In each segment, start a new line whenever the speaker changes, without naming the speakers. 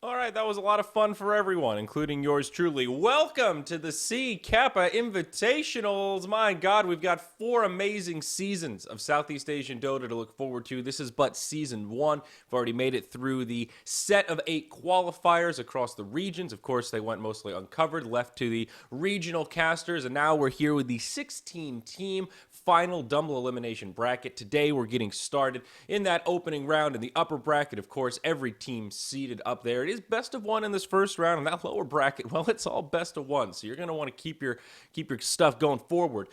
All right, that was a lot of fun for everyone, including yours truly. Welcome to the C Kappa Invitationals. My God, we've got 4 amazing seasons of Southeast Asian Dota to look forward to. This is but season 1. We've already made it through the set of 8 qualifiers across the regions. Of course, they went mostly uncovered, left to the regional casters, and now we're here with the 16-team final double elimination bracket. Today, we're getting started in that opening round in the upper bracket. Of course, every team seated up there. It is best of 1 in this first round, and that lower bracket, well, it's all best of 1. So you're going to want to keep your stuff going forward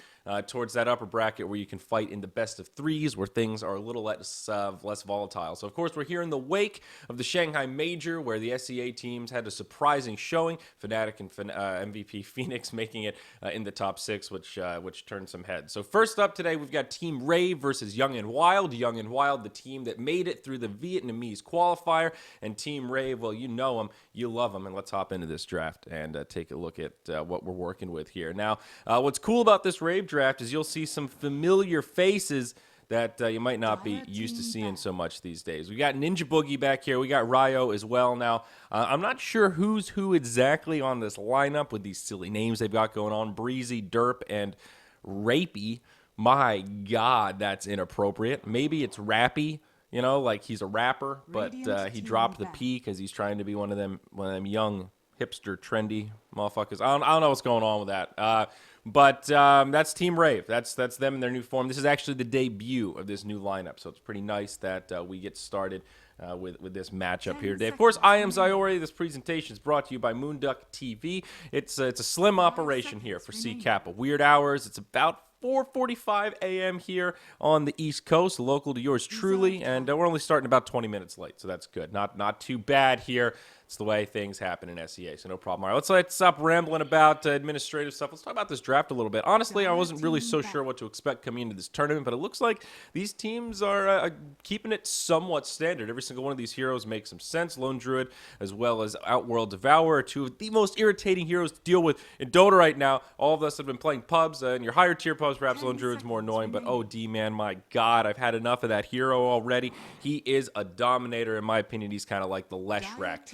towards that upper bracket where you can fight in the best of 3s, where things are a little less volatile. So of course, we're here in the wake of the Shanghai Major, where the SEA teams had a surprising showing. Fnatic and MVP Phoenix making it in the top 6, which turned some heads. So first up today, we've got Team Rave versus YnW. YnW, the team that made it through the Vietnamese qualifier, and Team Rave, well, you know them, you love them, and let's hop into this draft and take a look at what we're working with here. Now, what's cool about this Rave draft is you'll see some familiar faces that you might not be used to seeing so much these days. We got Ninja Boogie back here. We got Ryo as well. Now, I'm not sure who's who exactly on this lineup with these silly names they've got going on. Breezy, Derp, and Rapey. My God, that's inappropriate. Maybe it's Rappy. You know, like he's a rapper, but he dropped the P because he's trying to be one of them young, hipster, trendy motherfuckers. I don't know what's going on with that. But that's Team Rave. That's them in their new form. This is actually the debut of this new lineup, so it's pretty nice that we get started with this matchup here today. Of course, I am Ziori. This presentation is brought to you by moonducktv. It's a slim operation here for C Kappa. Weird hours. It's about 4:45 a.m. here on the East Coast, local to yours truly, and we're only starting about 20 minutes late, so that's good. Not too bad here. It's the way things happen in SEA, so no problem. All right, let's stop rambling about administrative stuff. Let's talk about this draft a little bit. Honestly, I wasn't really so sure what to expect coming into this tournament, but it looks like these teams are keeping it somewhat standard. Every single one of these heroes makes some sense. Lone Druid, as well as Outworld Devourer, are 2 of the most irritating heroes to deal with in Dota right now. All of us have been playing pubs, and your higher tier pubs, perhaps Lone Druid's more annoying, but oh, D-man, my God, I've had enough of that hero already. He is a dominator. In my opinion, he's kind of like the Leshrac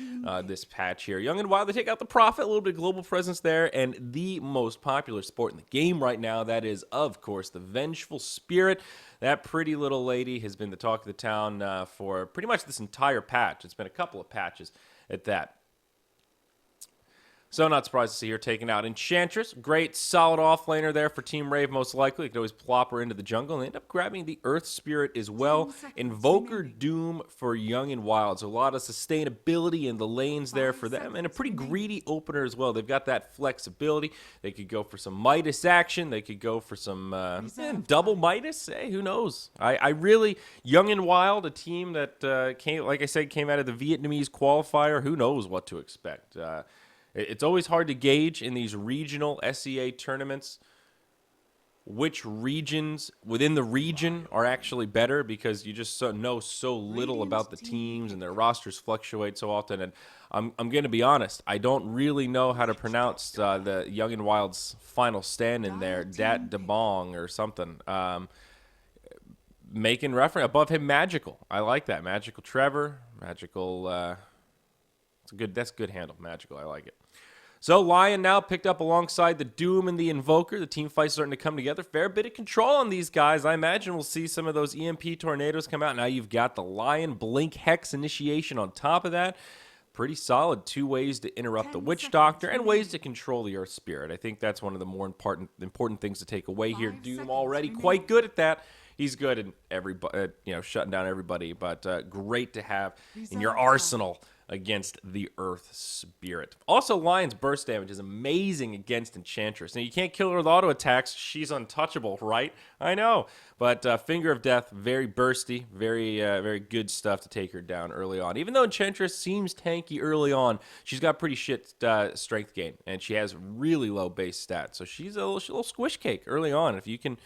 this patch here. YnW, they take out the Prophet, a little bit of global presence there, and the most popular sport in the game right now, that is, of course, the Vengeful Spirit. That pretty little lady has been the talk of the town for pretty much this entire patch. It's been a couple of patches at that. So not surprised to see her taking out Enchantress. Great, solid offlaner there for Team Rave, most likely. You could always plop her into the jungle and end up grabbing the Earth Spirit as well. Invoker Doom for YnW. So a lot of sustainability in the lanes there for them, and a pretty greedy opener as well. They've got that flexibility. They could go for some Midas action. They could go for some double Midas. Hey, who knows? I really, Young and Wild, a team that came, like I said, came out of the Vietnamese qualifier. Who knows what to expect? It's always hard to gauge in these regional SEA tournaments which regions within the region are actually better, because you just know so little about the teams and their rosters fluctuate so often. And I'm going to be honest, I don't really know how to pronounce the Young and Wild's final stand in there, Dat Debong or something. Making reference above him, Magical. I like that. Magical Trevor, Magical. That's a good handle. Magical. I like it. So Lion now picked up alongside the Doom and the Invoker. The team fight's starting to come together. Fair bit of control on these guys. I imagine we'll see some of those EMP tornadoes come out. Now you've got the Lion Blink Hex initiation on top of that. Pretty solid 2 ways to interrupt the Witch Doctor and ways to control the Earth Spirit. I think that's one of the more important things to take away here. Doom already quite good at that. He's good at everybody, shutting down everybody, but great to have in your arsenal against the Earth Spirit. Also, Lion's burst damage is amazing against Enchantress. Now, you can't kill her with auto attacks. She's untouchable, right? I know. But Finger of Death, very bursty, very good stuff to take her down early on. Even though Enchantress seems tanky early on, she's got pretty shit strength gain, and she has really low base stats. So she's a little squish cake early on. If you can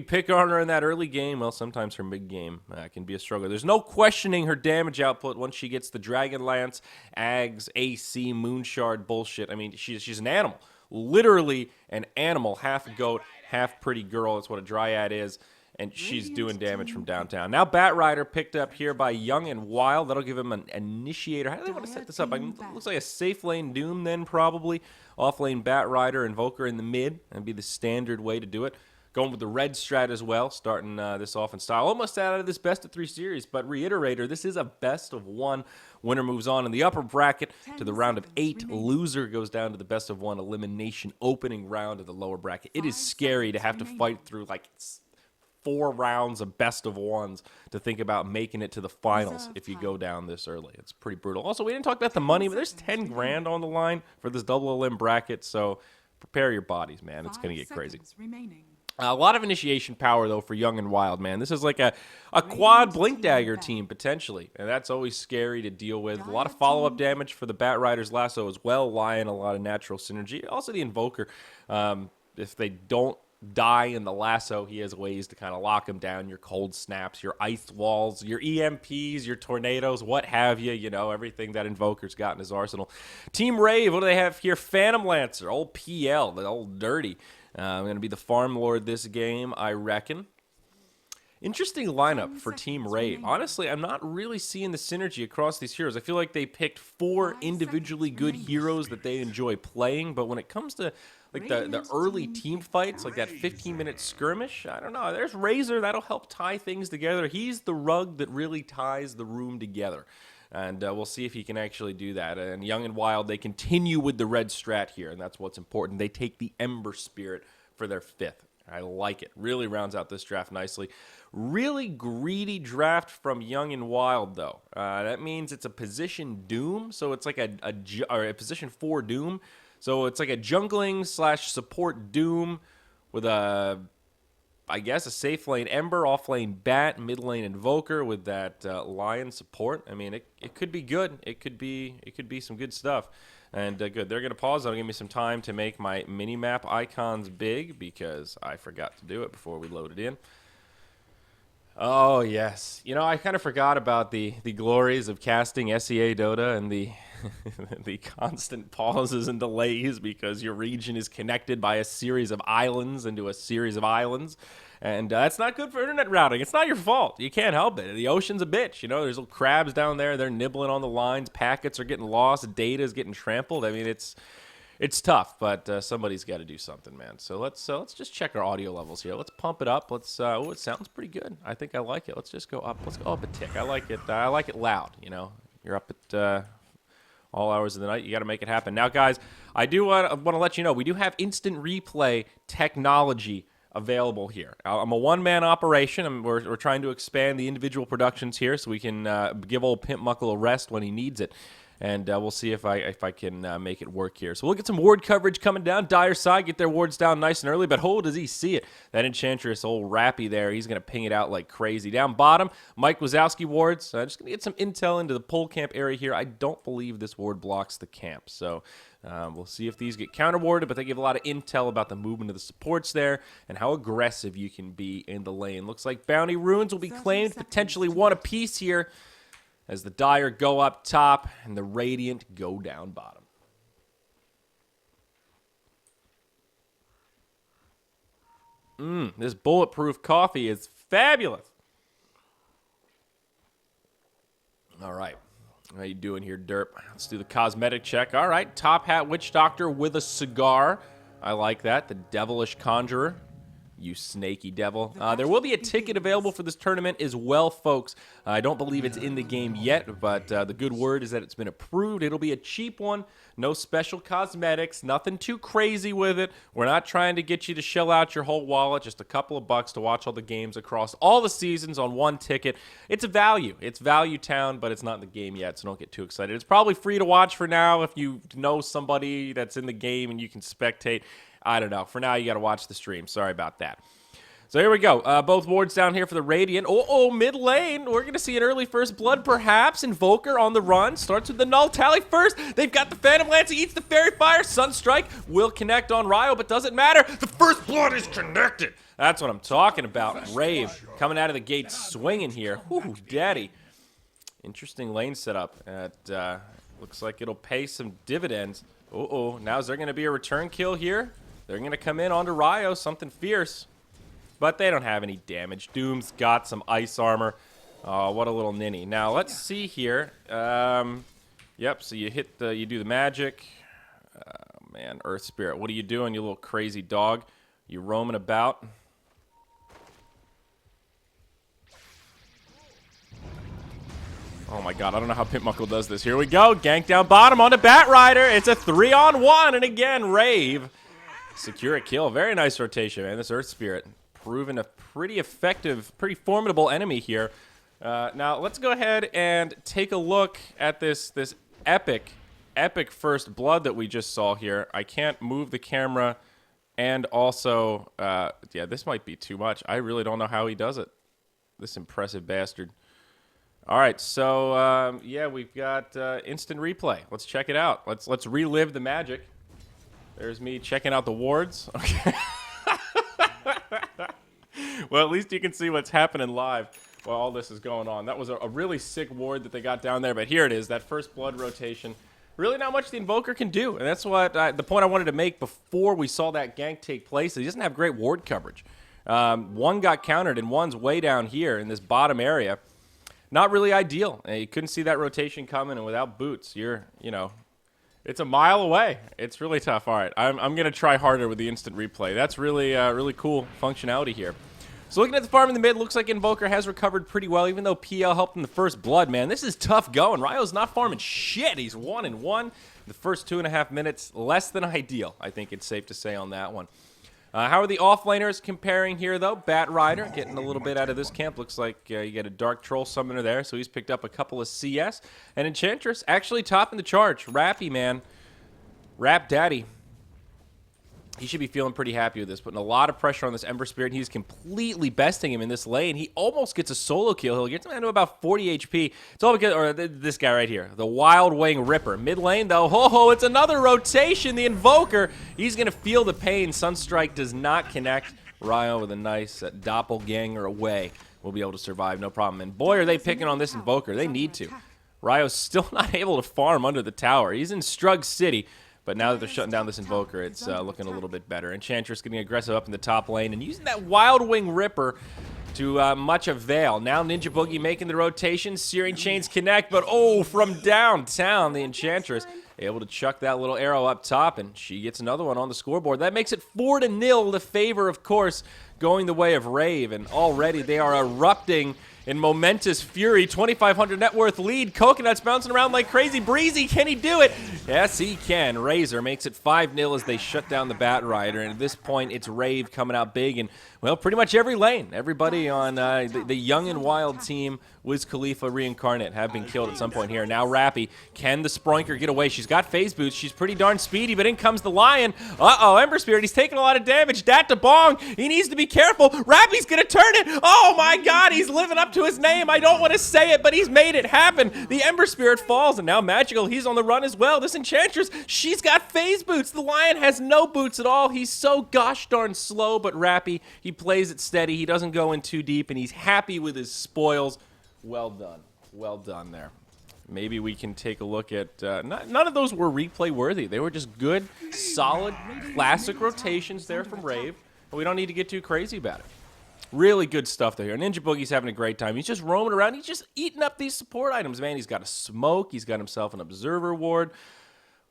pick on her in that early game. Well, sometimes her mid game can be a struggle. There's no questioning her damage output once she gets the Dragon Lance, Ags, AC, Moonshard bullshit. I mean, she's an animal. Literally an animal. Half goat, half pretty girl. That's what a Dryad is. and she's doing damage from downtown. Now Batrider picked up here by YnW. That'll give him an initiator. How do they want to set this up? Looks like a safe lane Doom then probably. Off lane Batrider, Invoker in the mid. That'd be the standard way to do it. Going with the red strat as well, starting this off in style. Almost out of this best-of-3 series, but reiterator, this is a best-of-1. Winner moves on in the upper bracket to the round of 8. Loser goes down to the best-of-1 elimination opening round of the lower bracket. It is scary to have to fight through like 4 rounds of best-of-1s to think about making it to the finals if you go down this early. It's pretty brutal. Also, we didn't talk about the money, but there's 10 grand on the line for this double elim bracket, so prepare your bodies, man. It's going to get crazy. A lot of initiation power, though, for YnW, man. This is like a quad Blink Dagger team, potentially, and that's always scary to deal with. A lot of follow-up damage for the Batrider's Lasso as well. Lion, a lot of natural synergy. Also, the Invoker, if they don't die in the Lasso, he has ways to kind of lock him down. Your cold snaps, your ice walls, your EMPs, your tornadoes, what have you. You know, everything that Invoker's got in his arsenal. Team Rave, what do they have here? Phantom Lancer, old PL, the old dirty. I'm going to be the Farm Lord this game, I reckon. Interesting lineup for Team Rave. Honestly, I'm not really seeing the synergy across these heroes. I feel like they picked 4 individually good heroes that they enjoy playing, but when it comes to like the early team fights, like that 15-minute skirmish, I don't know. There's Razor. That'll help tie things together. He's the rug that really ties the room together. And we'll see if he can actually do that. And YnW, they continue with the red strat here, and that's what's important. They take the Ember Spirit for their 5th. I like it. Really rounds out this draft nicely. Really greedy draft from YnW, though. That means it's a position Doom, so it's like a position 4 Doom. So it's like a jungling / support Doom with a, I guess, a safe lane Ember, off lane Bat, mid lane Invoker with that Lion support. I mean, it could be good. It could be some good stuff. And good. They're going to pause. That'll give me some time to make my mini-map icons big because I forgot to do it before we load it in. Oh, yes. You know, I kind of forgot about the glories of casting SEA Dota and the the constant pauses and delays because your region is connected by a series of islands into a series of islands. And that's not good for internet routing. It's not your fault. You can't help it. The ocean's a bitch. You know, there's little crabs down there. They're nibbling on the lines. Packets are getting lost. Data is getting trampled. I mean, it's tough, but somebody's got to do something, man. So let's just check our audio levels here. Let's pump it up. Oh, it sounds pretty good. I think I like it. Let's just go up. Let's go up a tick. I like it. I like it loud. You know, you're up at all hours of the night. You got to make it happen. Now, guys, I do want to let you know we do have instant replay technology available here. I'm a one-man operation. We're trying to expand the individual productions here so we can give old Pimp Muckle a rest when he needs it. And we'll see if I can make it work here. So we'll get some ward coverage coming down. Dire side, get their wards down nice and early. But does he see it? That Enchantress, old Rappy there, he's going to ping it out like crazy. Down bottom, Mike Wazowski wards. Just going to get some intel into the pole camp area here. I don't believe this ward blocks the camp. So we'll see if these get counter-warded. But they give a lot of intel about the movement of the supports there and how aggressive you can be in the lane. Looks like bounty runes will be claimed. Potentially one apiece here, as the Dire go up top and the Radiant go down bottom. This bulletproof coffee is fabulous. All right. How you doing here, Derp? Let's do the cosmetic check. All right. Top hat Witch Doctor with a cigar. I like that. The Devilish Conjurer. You snaky devil. There will be a ticket available for this tournament as well, folks. I don't believe it's in the game yet, but the good word is that it's been approved. It'll be a cheap one. No special cosmetics. Nothing too crazy with it. We're not trying to get you to shell out your whole wallet. Just a couple of bucks to watch all the games across all the seasons on one ticket. It's a value. It's Value Town, but it's not in the game yet, so don't get too excited. It's probably free to watch for now if you know somebody that's in the game and you can spectate. I don't know. For now, you got to watch the stream. Sorry about that. So here we go. Both wards down here for the Radiant. Mid lane. We're going to see an early first blood, perhaps. Invoker on the run. Starts with the Null Tally first. They've got the Phantom Lance. He eats the Fairy Fire. Sunstrike will connect on Ryo, but doesn't matter. The first blood is connected. That's what I'm talking about. Rave coming out of the gate swinging here. Whew, daddy. Interesting lane setup. Looks like it'll pay some dividends. Now is there going to be a return kill here? They're going to come in onto Ryo, something fierce. but they don't have any damage. Doom's got some ice armor. Oh, what a little ninny. Now, let's see here. Yep, so you do the magic. Man, Earth Spirit, what are you doing, you little crazy dog? You roaming about? Oh my god, I don't know how Pimp does this. Here we go, gank down bottom on the Bat Rider. It's a 3-on-1, and again, Rave. Secure a kill. Very nice rotation, man. This Earth Spirit proven a pretty effective, pretty formidable enemy here. Now, let's go ahead and take a look at this epic first blood that we just saw here. I can't move the camera, and also, yeah, this might be too much. I really don't know how he does it. This impressive bastard. All right, so yeah, we've got instant replay. Let's check it out. Let's relive the magic. There's me checking out the wards. Okay. Well, at least you can see what's happening live while all this is going on. That was a really sick ward that they got down there, but here it is, that first blood rotation. Really not much the Invoker can do, and that's what the point I wanted to make before we saw that gank take place. He doesn't have great ward coverage. One got countered, and one's way down here in this bottom area. Not really ideal. You couldn't see that rotation coming, and without boots, you know, it's a mile away. It's really tough. All right, I'm going to try harder with the instant replay. That's really, really cool functionality here. So looking at the farm in the mid, looks like Invoker has recovered pretty well, even though PL helped in the first blood, man. This is tough going. Ryo's not farming shit. He's 1-1. The first 2.5 minutes, less than ideal, I think it's safe to say on that one. How are the offlaners comparing here, though? Bat Rider getting a little bit out of this camp. Looks like you get a Dark Troll Summoner there, so he's picked up a couple of CS. And Enchantress actually topping the charge. Rappy, man. Rap Daddy. He should be feeling pretty happy with this, putting a lot of pressure on this Ember Spirit. He's completely besting him in this lane. He almost gets a solo kill. He'll get him down to about 40 HP. It's all because, or this guy right here, the Wild Wing Ripper. Mid lane, though, ho, it's another rotation. The Invoker, he's going to feel the pain. Sunstrike does not connect. Ryo with a nice doppelganger away will be able to survive, no problem. And boy, are they picking on this Invoker. They need to. Ryo's still not able to farm under the tower. He's in Strug City. But now that they're shutting down this Invoker, it's looking a little bit better. Enchantress getting aggressive up in the top lane and using that Wild Wing Ripper to much avail. Now Ninja Boogie making the rotation. Searing Chains connect, but oh, from downtown, the Enchantress able to chuck that little arrow up top, and she gets another one on the scoreboard. That makes it 4-0, the favor, of course, going the way of Rave, and already they are erupting in momentous fury. 2,500 net worth lead. Coconut's bouncing around like crazy. Breezy, can he do it? Yes, he can. Razor makes it 5-0 as they shut down the Bat Rider. And at this point, it's Rave coming out big. And, well, pretty much every lane. Everybody on the young and wild team, Wiz Khalifa Reincarnate, have been killed at some point here. Now Rappy. Can the Sproinker get away? She's got phase boots. She's pretty darn speedy, but in comes the Lion. Uh-oh, Ember Spirit. He's taking a lot of damage. Dat to Bong. He needs to be careful. Rappy's going to turn it. Oh, my God. He's living up to his name. I don't want to say it, but he's made it happen. The Ember Spirit falls, and now Magical, he's on the run as well. This Enchantress, she's got phase boots. The Lion has no boots at all. He's so gosh darn slow, but Rappy, he plays it steady. He doesn't go in too deep, and he's happy with his spoils. Well done. Well done there. Maybe we can take a look at... none of those were replay worthy. They were just good, solid, classic rotations there from Rave. But we don't need to get too crazy about it. Really good stuff there. Ninja Boogie's having a great time. He's just roaming around. He's just eating up these support items, man. He's got a smoke. He's got himself an observer ward.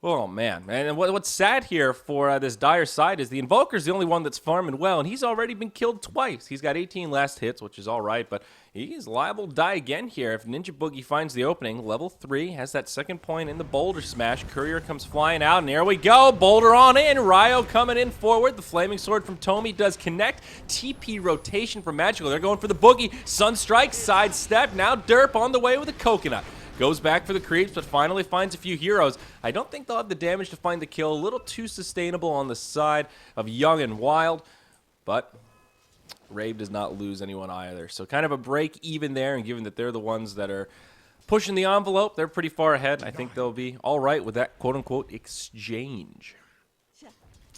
Oh, man. And what's sad here for this dire side is the Invoker's the only one that's farming well, and he's already been killed twice. He's got 18 last hits, which is all right, but he's liable to die again here if Ninja Boogie finds the opening. Level 3 has that second point in the Boulder Smash. Courier comes flying out, and there we go. Boulder on in. Ryo coming in forward. The Flaming Sword from Tomy does connect. TP rotation from Magical. They're going for the Boogie. Sunstrike, sidestep. Now Derp on the way with a Coconut. Goes back for the creeps, but finally finds a few heroes. I don't think they'll have the damage to find the kill. A little too sustainable on the side of Young and Wild, but Rave does not lose anyone either. So kind of a break even there, and given that they're the ones that are pushing the envelope, they're pretty far ahead. I think they'll be all right with that quote-unquote exchange.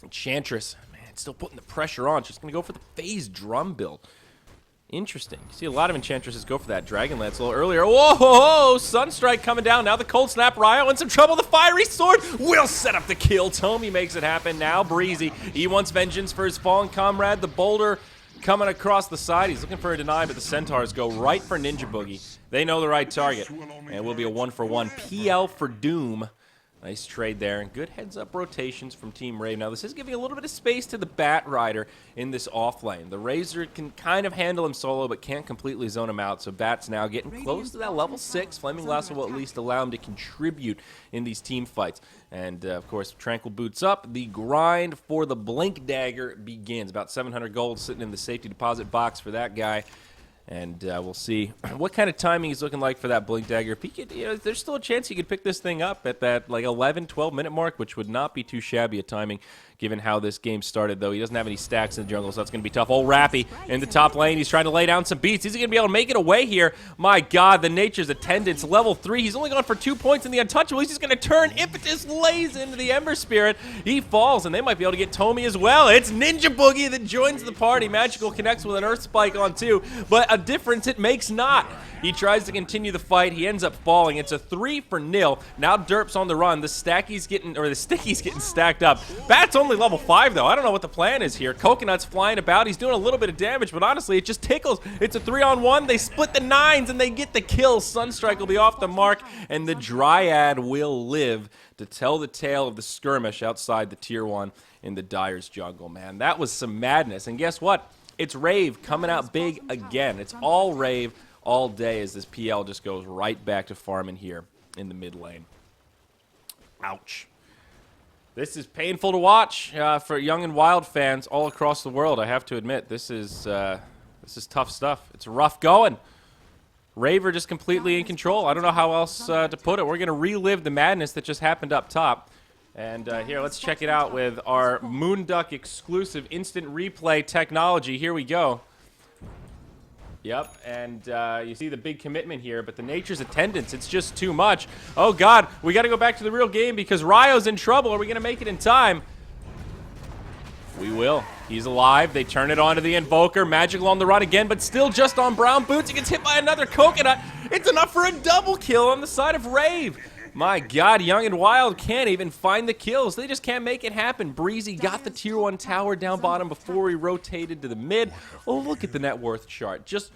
Enchantress, man, still putting the pressure on. She's going to go for the phase drum build. Interesting. You see a lot of Enchantresses go for that Dragon Lance a little earlier. Whoa! Sunstrike coming down. Now the Cold Snap. Ryo in some trouble. The Fiery Sword will set up the kill. Tomy makes it happen. Now Breezy. He wants vengeance for his fallen comrade. The Boulder coming across the side. He's looking for a deny, but the Centaurs go right for Ninja Boogie. They know the right target. And it will be a 1-for-1 PL for Doom. Nice trade there, and good heads-up rotations from Team Rave. Now, this is giving a little bit of space to the Bat Rider in this off lane. The Razor can kind of handle him solo, but can't completely zone him out, so Bat's now getting close to that level 6. Flaming Lasso will at least allow him to contribute in these team fights. And, of course, Tranquil boots up. The grind for the Blink Dagger begins. About 700 gold sitting in the safety deposit box for that guy. And we'll see what kind of timing he's looking like for that Blink Dagger. If he could, there's still a chance he could pick this thing up at that like 11, 12 minute mark, which would not be too shabby a timing given how this game started, though. He doesn't have any stacks in the jungle, so that's going to be tough. Old Rappy in the top lane. He's trying to lay down some beats. Is he going to be able to make it away here? My God, the Nature's Attendants, level 3. He's only gone for 2 points in the Untouchable. He's just going to turn. Impetus lays into the Ember Spirit. He falls, and they might be able to get Tommy as well. It's Ninja Boogie that joins the party. Magical connects with an Earth Spike on 2, but a difference it makes not. He tries to continue the fight. He ends up falling. It's a 3-0. Now Derp's on the run. The Sticky's getting stacked up. Bat's only level 5, though. I don't know what the plan is here. Coconut's flying about. He's doing a little bit of damage, but honestly, it just tickles. It's a 3-on-1. They split the 9s, and they get the kill. Sunstrike will be off the mark, and the Dryad will live to tell the tale of the skirmish outside the Tier 1 in the Dyer's jungle, man. That was some madness. And guess what? It's Rave coming out big again. It's all Rave all day as this PL just goes right back to farming here in the mid lane. Ouch. This is painful to watch for Young and Wild fans all across the world. I have to admit, this is tough stuff. It's rough going. Rave are just completely in control. I don't know how else to put it. We're going to relive the madness that just happened up top. And here, let's check it out with our Moonduck exclusive instant replay technology. Here we go. Yep, and you see the big commitment here, but the Nature's Attendants, it's just too much. Oh, God, we got to go back to the real game because Ryo's in trouble. Are we going to make it in time? We will. He's alive. They turn it onto the Invoker. Magical on the run again, but still just on brown boots. He gets hit by another Coconut. It's enough for a double kill on the side of Rave. My God, Young and Wild can't even find the kills. They just can't make it happen. Breezy got the Tier 1 tower down bottom before he rotated to the mid. Oh, look at the net worth chart. Just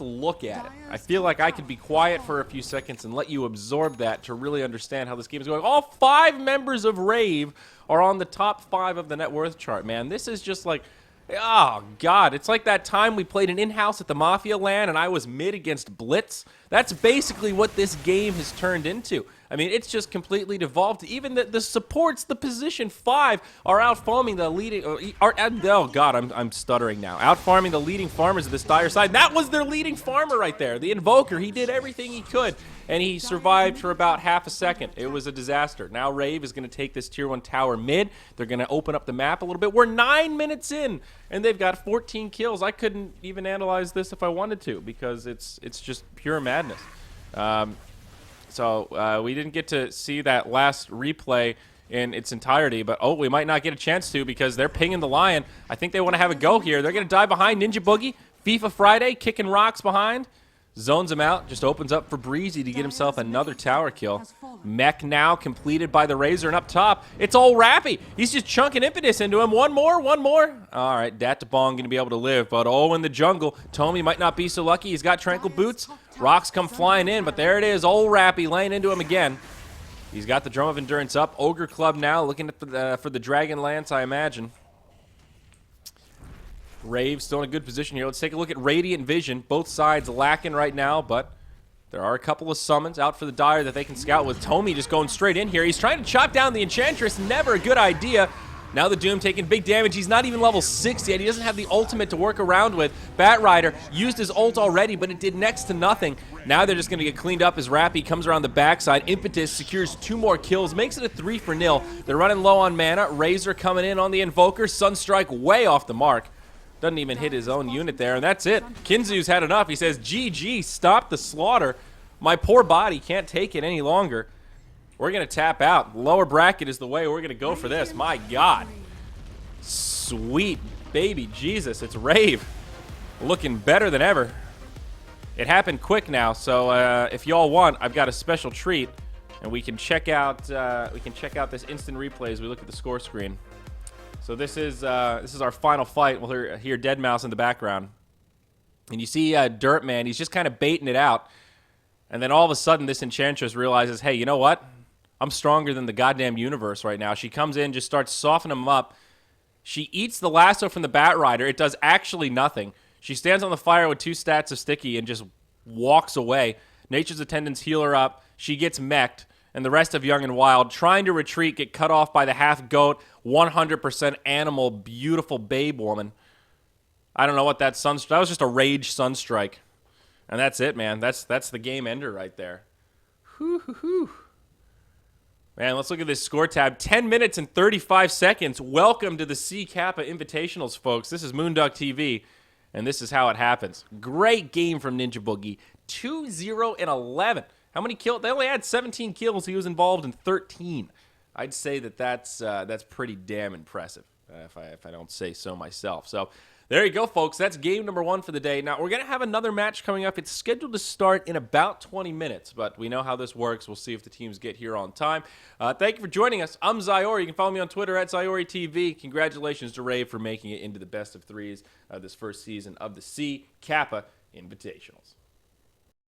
look at it. I feel like I could be quiet for a few seconds and let you absorb that to really understand how this game is going. All 5 members of Rave are on the top 5 of the net worth chart, man. This is just like, oh, God. It's like that time we played an in-house at the Mafia LAN and I was mid against Blitz. That's basically what this game has turned into. I mean, it's just completely devolved. Even the supports, the position 5, are out-farming the leading... oh, God, I'm stuttering now. Out-farming the leading farmers of this Dire side. That was their leading farmer right there. The Invoker, he did everything he could, and he survived for about half a second. It was a disaster. Now Rave is going to take this Tier 1 tower mid. They're going to open up the map a little bit. We're 9 minutes in, and they've got 14 kills. I couldn't even analyze this if I wanted to, because it's just pure madness. So we didn't get to see that last replay in its entirety, but we might not get a chance to because they're pinging the Lion. I think they want to have a go here. They're going to dive behind Ninja Boogie. FIFA Friday kicking rocks behind. Zones him out, just opens up for Breezy to get himself another tower kill. Mech now completed by the Razor, and up top, it's all Rappy. He's just chunking Impetus into him. One more. All right, Databong going to be able to live, but in the jungle, Tommy might not be so lucky. He's got Tranquil Boots. Rocks come flying in, but there it is, old Rappy laying into him again. He's got the Drum of Endurance up. Ogre Club now looking at for the Dragon Lance, I imagine. Rave still in a good position here. Let's take a look at Radiant Vision. Both sides lacking right now, but there are a couple of summons out for the Dire that they can scout with. Tommy just going straight in here. He's trying to chop down the Enchantress. Never a good idea. Now the Doom taking big damage. He's not even level 6 yet. He doesn't have the ultimate to work around with. Bat Rider used his ult already, but it did next to nothing. Now they're just going to get cleaned up as Rappy comes around the backside. Impetus secures 2 more kills, makes it a 3-0. They're running low on mana. Razor coming in on the Invoker. Sunstrike way off the mark. Doesn't even hit his own unit there, and that's it. Kinzu's had enough. He says, GG, stop the slaughter. My poor body can't take it any longer. We're going to tap out. Lower bracket is the way we're going to go for this. My God. Sweet baby Jesus, it's Rave. Looking better than ever. It happened quick now, so if y'all want, I've got a special treat, and we can check out this instant replay as we look at the score screen. So this is our final fight. We'll hear Dead Mouse in the background. And you see Dirt Man, he's just kind of baiting it out. And then all of a sudden, this Enchantress realizes, hey, you know what? I'm stronger than the goddamn universe right now. She comes in, just starts softening him up. She eats the lasso from the Bat Rider. It does actually nothing. She stands on the fire with 2 stats of Sticky and just walks away. Nature's Attendants heal her up. She gets mech'd. And the rest of Young and Wild, trying to retreat, get cut off by the half-goat, 100% animal, beautiful babe woman. I don't know what that was just a rage sunstrike. And that's it, man. That's the game ender right there. Whew. Man, let's look at this score tab. 10 minutes and 35 seconds. Welcome to the C Kappa Invitationals, folks. This is moonducktv, and this is how it happens. Great game from Ninja Boogie. 2-0-11. How many kills? They only had 17 kills. He was involved in 13. I'd say that's pretty damn impressive, if I don't say so myself. So there you go, folks. That's game number 1 for the day. Now, we're going to have another match coming up. It's scheduled to start in about 20 minutes, but we know how this works. We'll see if the teams get here on time. Thank you for joining us. I'm Zyori. You can follow me on Twitter at ZyoriTV. Congratulations to Rave for making it into the best of 3s this first season of the C Kappa Invitationals.